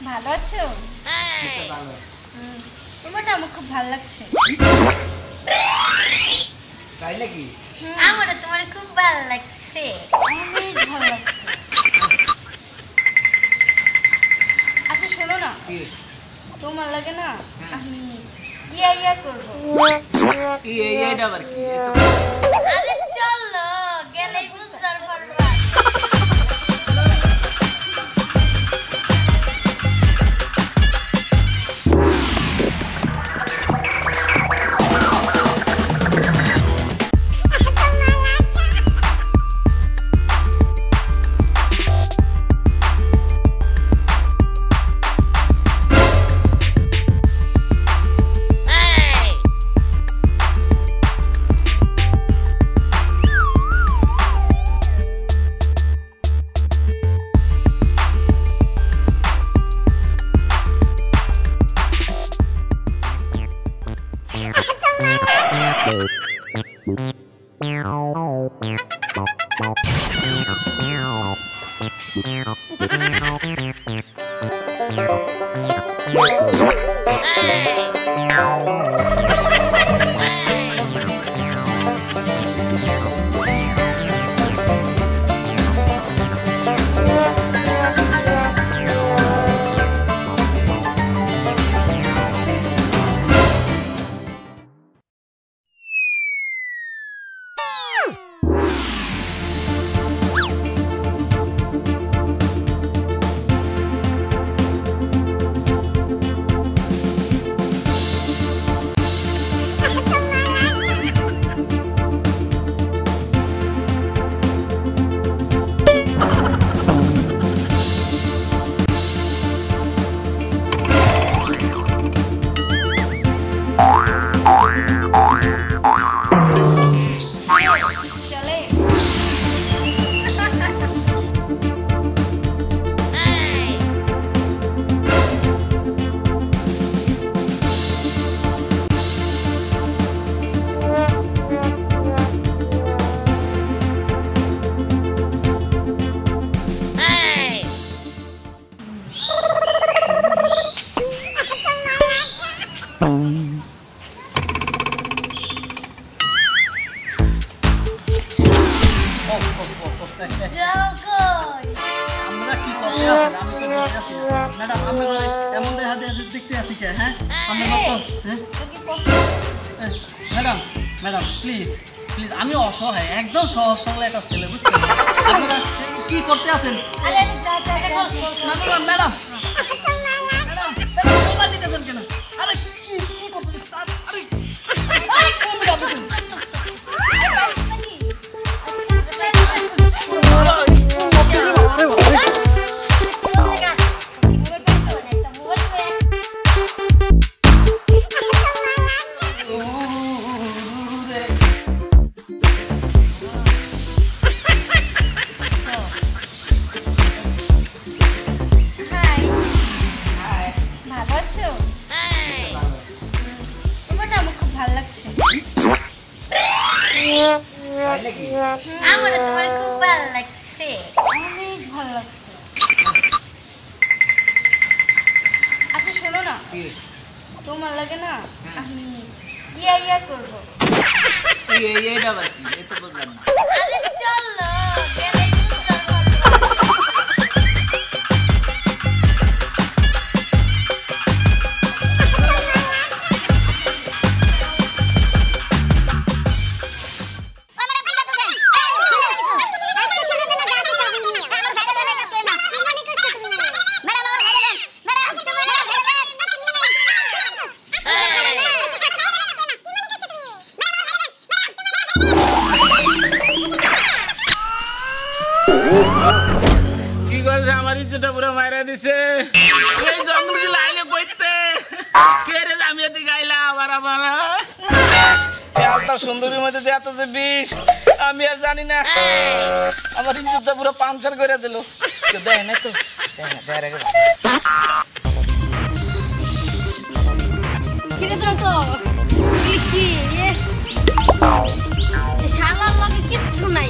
ভালো আছো? ভালো। তোমারটা আমার খুব ভালো লাগছে। তাই নাকি? আমারও তোমার খুব ভালো লাগছে। অনেক ভালো লাগছে। আচ্ছা শোনো না, কি? তোমার লাগে না হ্যাঁ। আমি ইয়া করবো। এইটা আবার কি? আরে চলো গেলেই বুঝতে পারবা। আমরা কি করতে আছি? আমি তো বসে আছি। ম্যাডাম আমি বলে এমন দেখা দেখতে আছি কে? হ্যাঁ আমি মত হ্যাঁ ম্যাডাম ম্যাডাম প্লিজ প্লিজ আমি অসহায় একদম সহজ সরল একটা ছেলে বুঝছেন আপনারা কি করতে আছেন? ম্যাডাম ম্যাডাম ম্যাডাম মোবাইল নিতেছেন কেন? আরে কি কি করতেছেন? আরে কোন যাবেন? ভালো আছো? তোমারটা আমার খুব ভালো লাগছে। তাই নাকি? আমারও তোমার খুব ভালো লাগছে। অনেক ভালো লাগছে। আচ্ছা শোনো না, কি? তোমার লাগে না আমি ইয়া করবো। এইটা আবার কি? এই তো বুঝলাম না। আরে চলো গেলেই বুঝতে পারবা। কি করছে আমার ইজ্জতটা পুরো মাইরা দিছে এই জঙ্গল কি লাইলে কইতে কে রে আমি এদিকে গাইলা আবার আবার এত সুন্দরীর মধ্যে যে এত যে বিষ আমি আর জানি না আমার ইজ্জতটা পুরো পাংচার করে দিল কেউ দেয় না তো দেয় রেখে কিরে চত কি শালার লগে কিচ্ছু নাই।